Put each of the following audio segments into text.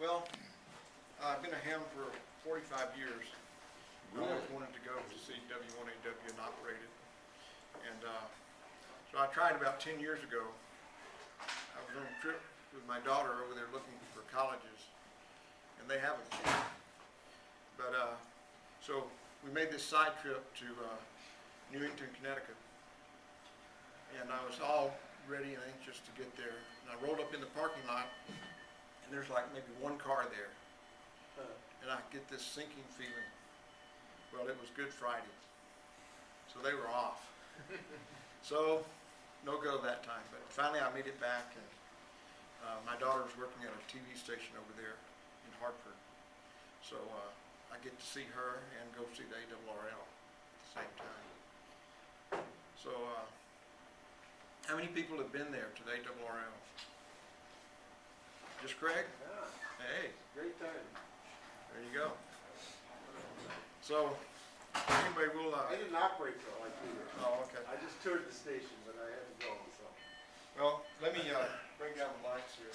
Well, I've been a ham for 45 years. I always wanted to go to see W0RU and operate it. And so I tried about 10 years ago. I was on a trip with my daughter over there looking for colleges, and they haven't. But so we made this side trip to Newington, Connecticut. And I was all ready and anxious to get there. And I rolled up in the parking lot, and there's like maybe one car there. And I get this sinking feeling. Well, it was Good Friday, so they were off. So, no go that time. But finally I made it back, and my daughter was working at a TV station over there in Hartford. So I get to see her and go see the ARRL at the same time. So, how many people have been there to the ARRL? Just Craig? Yeah. Hey. Great time. There you go. So, anyway, we'll... I didn't operate for like 2 years. Oh, okay. I just toured the station, but I had to go, so. Well, let me bring down the lights here.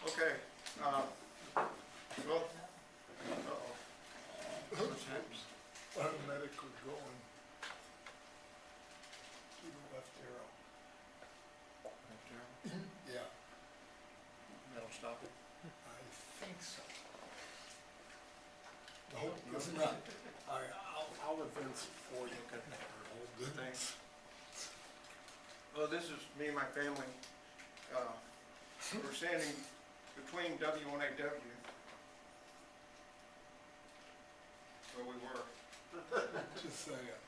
Okay, well, Automatic was going to the left arrow. Yeah, that'll stop it. I think so. No, it's not. I'll advance it for you. Hold it. Thanks. Well, this is me and my family. We're standing between W0RU, where we were. Just say it.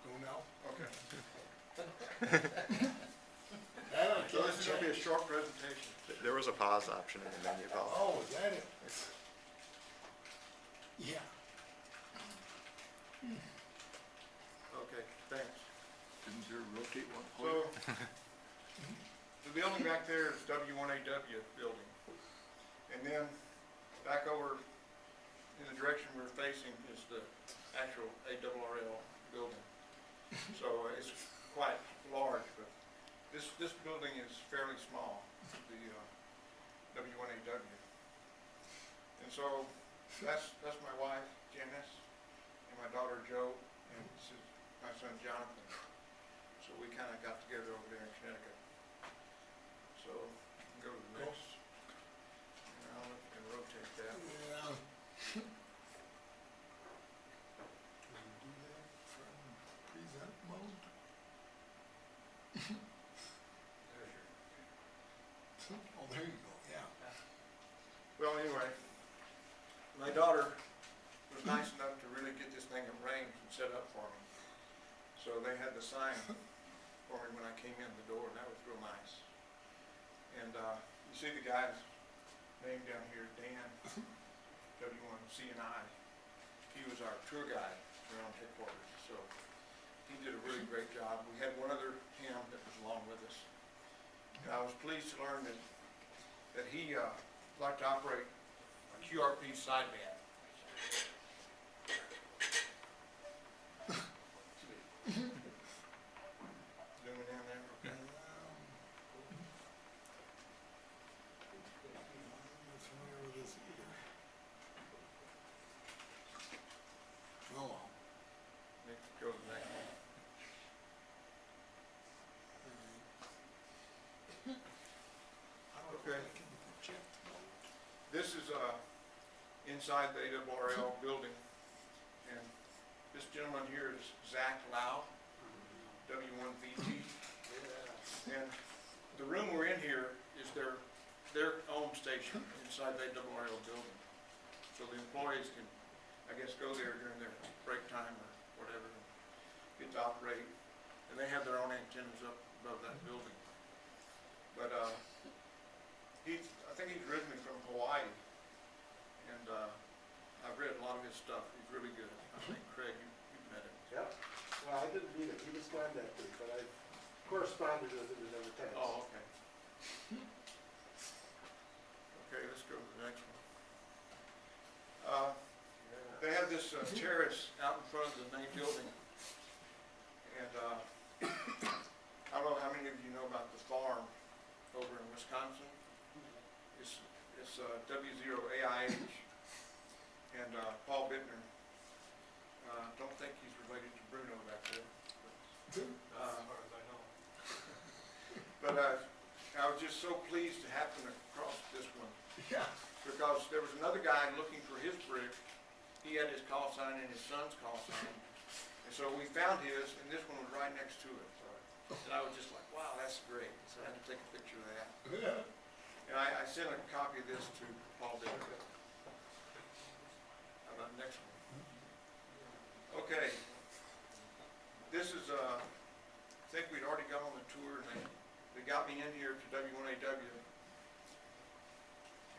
Go now? Okay. So this is going to be a short presentation. There was a pause option in the menu, Paul. Oh, is that it? Yeah. Okay, thanks. Didn't you rotate one So, the building back there is W0RU building. And then back over in the direction we're facing is the actual ARRL building. So it's quite large, but this building is fairly small, the W0RU. And so that's my wife, Janice, and my daughter, Jo, and this is my son, Jonathan. So we kind of got together over there in Connecticut. So, go to the next. And I'll let you rotate that. Yeah. Can we do that from present mode? Oh, there you go, yeah. Well, anyway, my daughter was nice enough to really get this thing arranged and set up for me. So they had the sign for me when I came in the door, and that was real nice. And you see the guy's name down here, Dan, W1CNI. He was our tour guide around headquarters, so he did a really great job. We had one other ham that was along with us. And I was pleased to learn that he liked to operate a QRP sideband. Zooming in there, okay. I'm not familiar with this either. Oh, well. Let's go to the next one. Okay. This is inside the ARRL building, and this gentleman here is Zach Lau, W1VT. And the room we're in here is their own station inside the ARRL building. So the employees can, I guess, go there during their break time or whatever, and get to operate. And they have their own antennas up above that building. But contact her, but I corresponded with her in another text. Oh, okay. Okay, let's go to the next one. They have this terrace out in front of the main building. And I don't know how many of you know about the farm over in Wisconsin. It's W0AIH. And Paul Bittner. Don't think he's related to Bruno back there. As far as I know. But I was just so pleased to happen across this one. Yeah. Because there was another guy looking for his brick. He had his call sign and his son's call sign. And so we found his, and this one was right next to it. And I was just like, wow, that's great. So I had to take a picture of that. Yeah. And I sent a copy of this to Paul Bittner. How about the next one? Okay. This is, I think we'd already got on the tour, and they got me in here to W0RU.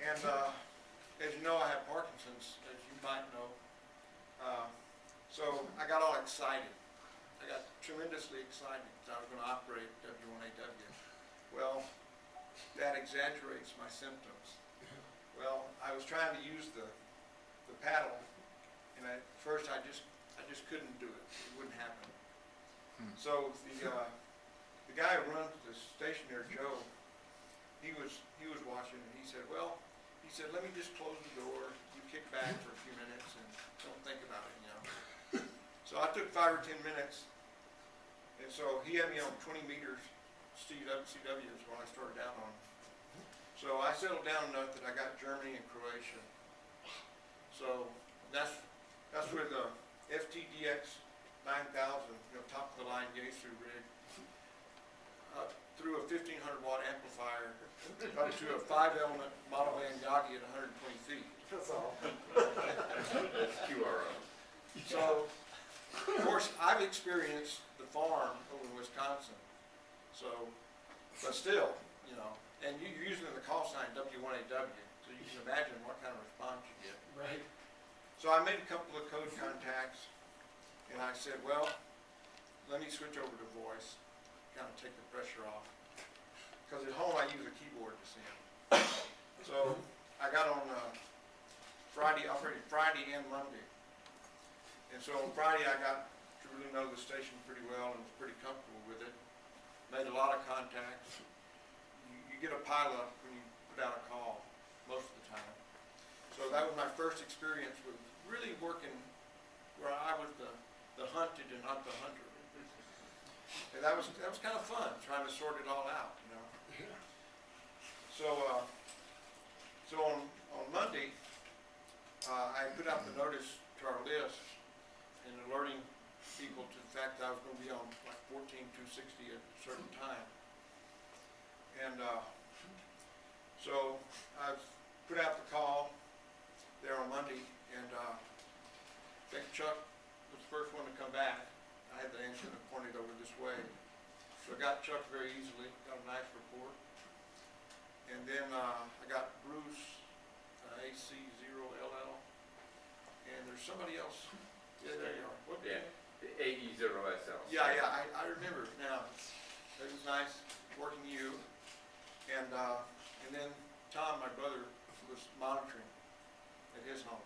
And as you know, I have Parkinson's, as you might know. So I got all excited. I got tremendously excited because I was going to operate W0RU. Well, that exaggerates my symptoms. Well, I was trying to use the paddle, and at first I just couldn't do it. It wouldn't happen. So the guy who runs the station there, Joe, he was watching, and he said, well, let me just close the door, you kick back for a few minutes and don't think about it, you know. So I took 5 or 10 minutes, and so he had me on 20 meters CWs when I started down on. So I settled down enough that I got Germany and Croatia. So that's where the FTDX 9000, top of the line Yaesu rig, through a 1500 watt amplifier up to a 5-element model van Yagi at 120 feet. That's all. QRO. So, of course, I've experienced the farm over in Wisconsin. So, but still, and you're using the call sign W0RU, so you can imagine what kind of response you get. Right. So I made a couple of code contacts, and I said, well, let me switch over to voice, kind of take the pressure off. Because at home I use a keyboard to send. So I got on Friday, operated Friday and Monday. And so on Friday I got to really know the station pretty well and was pretty comfortable with it. Made a lot of contacts. You get a pile up when you put out a call most of the time. So that was my first experience with really working where I was the hunted and not the hunter. And that was kind of fun, trying to sort it all out, Yeah. So on Monday, I put out the notice to our list and alerting people to the fact that I was going to be on like 14260 at a certain time. And so I put out the call there on Monday, and I think Chuck was the first one to come back. I had the antenna pointed over this way. So I got Chuck very easily, got a nice report. And then I got Bruce, AC0LL, and there's somebody else. Yeah, there you are. What? Yeah, the AE0SL. Yeah, I remember it now. It was nice working you. And then Tom, my brother, was monitoring at his home.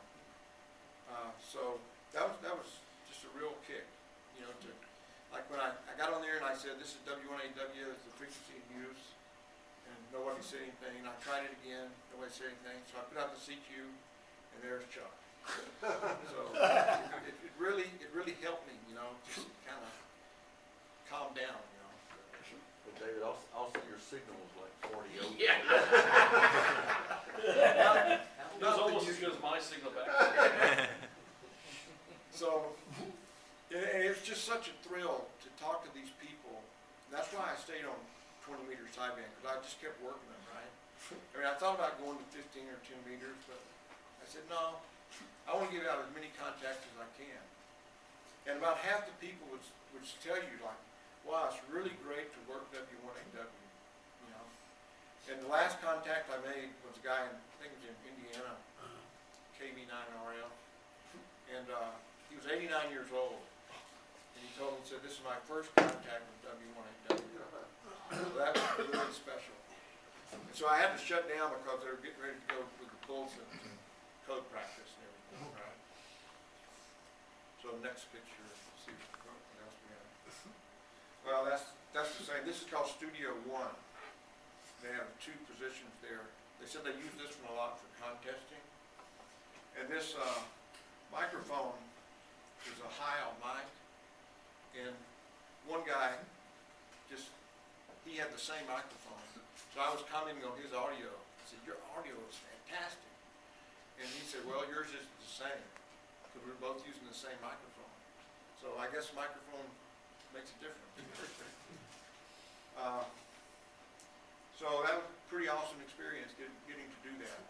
So that was just a real kick, like when I got on there and I said, this is W0RU, is the frequency in use, and nobody said anything. And I tried it again, nobody said anything. So I put out the CQ, and there's Chuck. So it really helped me, just kind of calm down, But David, also your signal was like 40 over. Yeah. It was almost as good as my signal back. So, and it's just such a thrill to talk to these people. And that's why I stayed on 20-meter sideband, because I just kept working them, right? I mean, I thought about going to 15 or 10 meters, but I said, no, I want to get out as many contacts as I can. And about half the people would tell you, like, wow, it's really great to work W0RU, And the last contact I made was a guy I think it was in Indiana, KB9RL. And he was 89 years old. And he told me, said, this is my first contact with W0RU. So that was really special. And so I had to shut down because they were getting ready to go with the bulletins and code practice and everything, right? So next picture, see what else we have. Well, that's the same. This is called Studio One. They have 2 positions there. They said they use this one a lot for contesting. And this microphone is a Heil mic. And one guy he had the same microphone. So I was commenting on his audio. I said, your audio is fantastic. And he said, well, yours is the same, because we're both using the same microphone. So I guess microphone makes a difference. So that was a pretty awesome experience, getting to do that.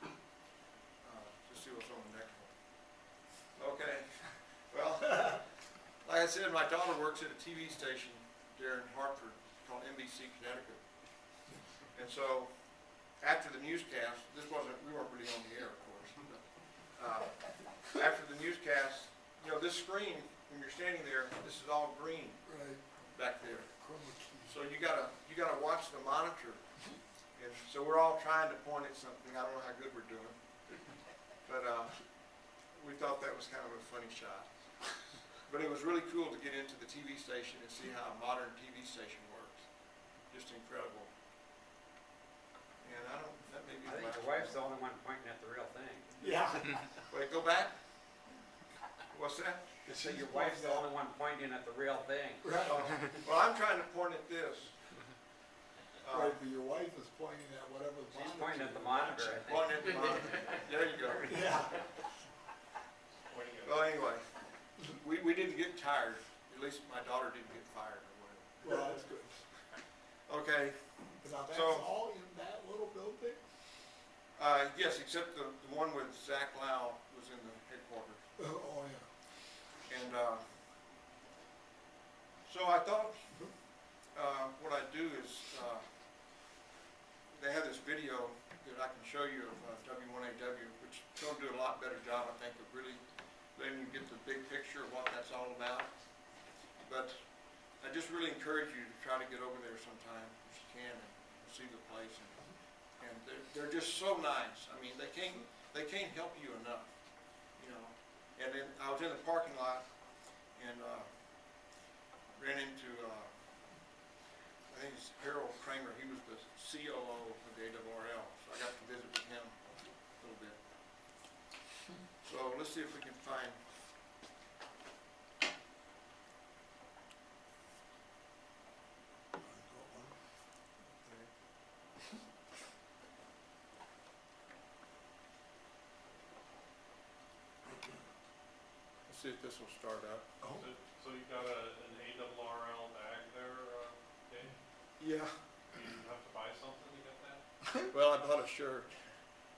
Let's see what's on the next one. Okay, well, like I said, my daughter works at a TV station there in Hartford called NBC Connecticut. And so after the newscast, we weren't really on the air, of course. After the newscast, this screen, when you're standing there, this is all green back there. So you gotta watch the monitor. And so we're all trying to point at something. I don't know how good we're doing. But we thought that was kind of a funny shot. But it was really cool to get into the TV station and see how a modern TV station works. Just incredible. And that may be I the think last your wife's the only one pointing at the real thing. Yeah. Wait, go back? What's that? So your wife's the only one pointing at the real thing. Right. Well, I'm trying to point at this. Right, but your wife is pointing at whatever the She's monitor. pointing at the monitor, I think. Pointing at the monitor. There you go. Yeah. Well, anyway, we didn't get tired. At least my daughter didn't get fired or whatever. Well, that's good. Okay. Now, that's So- all in that little building? Yes, except the one with Zach Lau was in the headquarters. Oh, yeah. And so I thought what I'd do is they have this video that I can show you of W0RU, which is going to do a lot better job, I think, of really letting you get the big picture of what that's all about. But I just really encourage you to try to get over there sometime if you can and see the place. And they're just so nice. I mean, they can't help you enough, And then I was in the parking lot and ran into I think it's ARRL Kramer. He was the COO of the ARRL, so I got to visit with him a little bit. So let's see if we can find. Let's see if this will start up. Oh, So you got an ARRL bag there, Dave? Yeah. You have to buy something to get that? Well, I bought a shirt.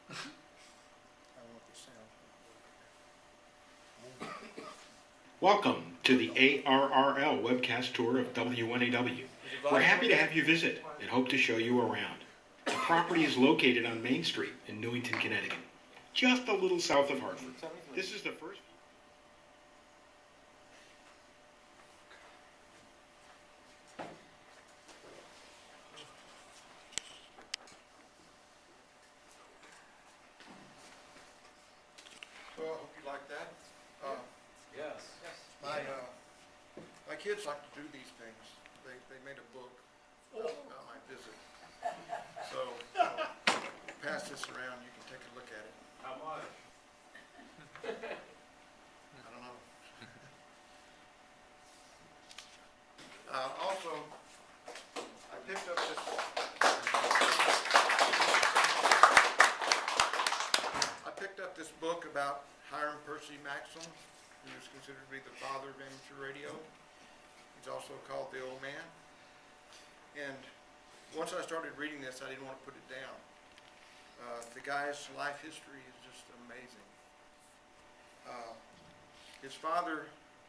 I don't know if the sound. Welcome to the ARRL webcast tour of W1AW. We're happy to have you visit and hope to show you around. The property is located on Main Street in Newington, Connecticut, just a little south of Hartford. This is the first. So I hope you like that. Yes. My kids like to do these things. They made a book about my visit. So I'll pass this around. You can take a look at it. How much? I don't know. Also, I picked up this. I picked up this book about Hiram Percy Maxim, who is considered to be the father of amateur radio. He's also called the Old Man. And once I started reading this, I didn't want to put it down. The guy's life history is just amazing. His father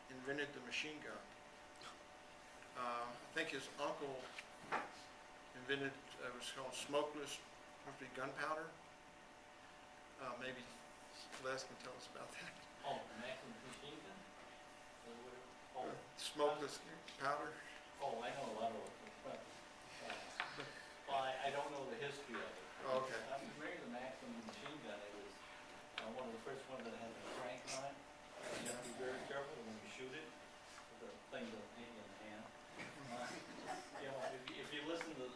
invented the machine gun. I think his uncle invented, it was called smokeless, must be gunpowder. Maybe Les can tell us about that. Oh, Maxim machine gun? Oh, smokeless powder? oh, I know a lot of it, but, well, I don't know the history of it. Oh, okay. I'm familiar with the Maxim machine gun. It was one of the first ones that had a crank on it. You have to be very careful when you shoot it, the thing will hit you in the hand. You know, if you listen to the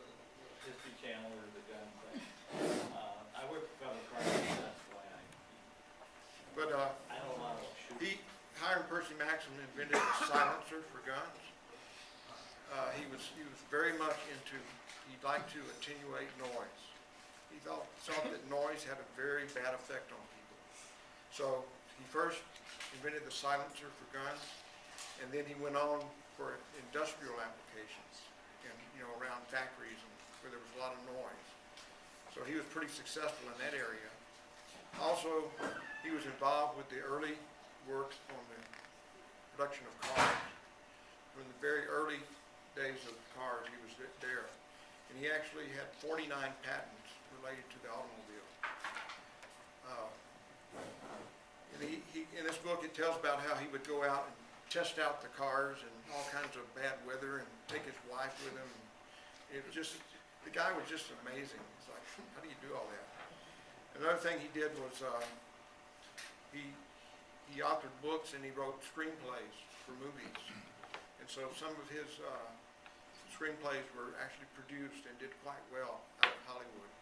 History Channel or the gun thing, I work for Federal Carpenter, that's why But, I know a lot about shooting. Hiram Percy Maxim invented a silencer for guns. He was very much into, he liked to attenuate noise. He thought that noise had a very bad effect on people. So he first invented the silencer for guns, and then he went on for industrial applications and, around factories and where there was a lot of noise. So he was pretty successful in that area. Also, he was involved with the early work on the production of cars. From the very early days of cars, he was there. And he actually had 49 patents related to the automobile. And in this book, it tells about how he would go out and test out the cars in all kinds of bad weather and take his wife with him. It was just, the guy was just amazing. It's like, how do you do all that? Another thing he did was he authored books and he wrote screenplays for movies. And so some of his screenplays were actually produced and did quite well out of Hollywood.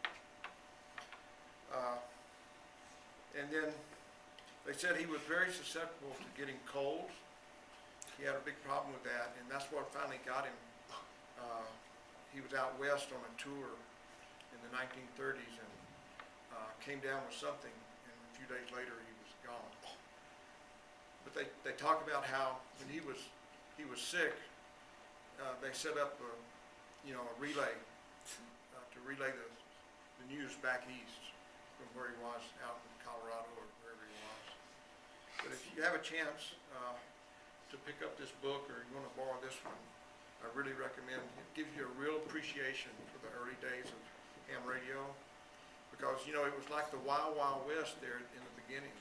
And then they said he was very susceptible to getting colds. He had a big problem with that, and that's what finally got him. He was out west on a tour in the 1930s and came down with something, and a few days later he was gone. But they talk about how when he was sick, they set up a relay to relay the news back east from where he was out in Colorado or wherever he was. But if you have a chance to pick up this book or you want to borrow this one, I really recommend it. It gives you a real appreciation for the early days of ham radio because, it was like the wild, wild west there in the beginning.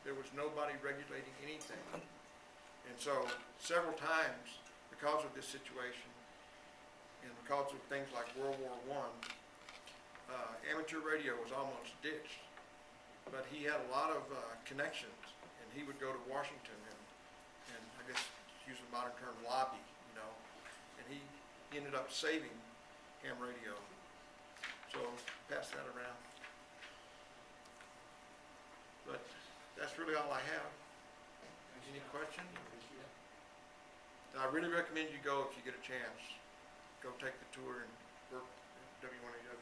There was nobody regulating anything. And so several times, because of this situation and because of things like World War I, amateur radio was almost ditched. But he had a lot of connections, and he would go to Washington and I guess use the modern term lobby, and he ended up saving ham radio. So pass that around. But that's really all I have. Any questions? I really recommend you go if you get a chance. Go take the tour and work at W0RU.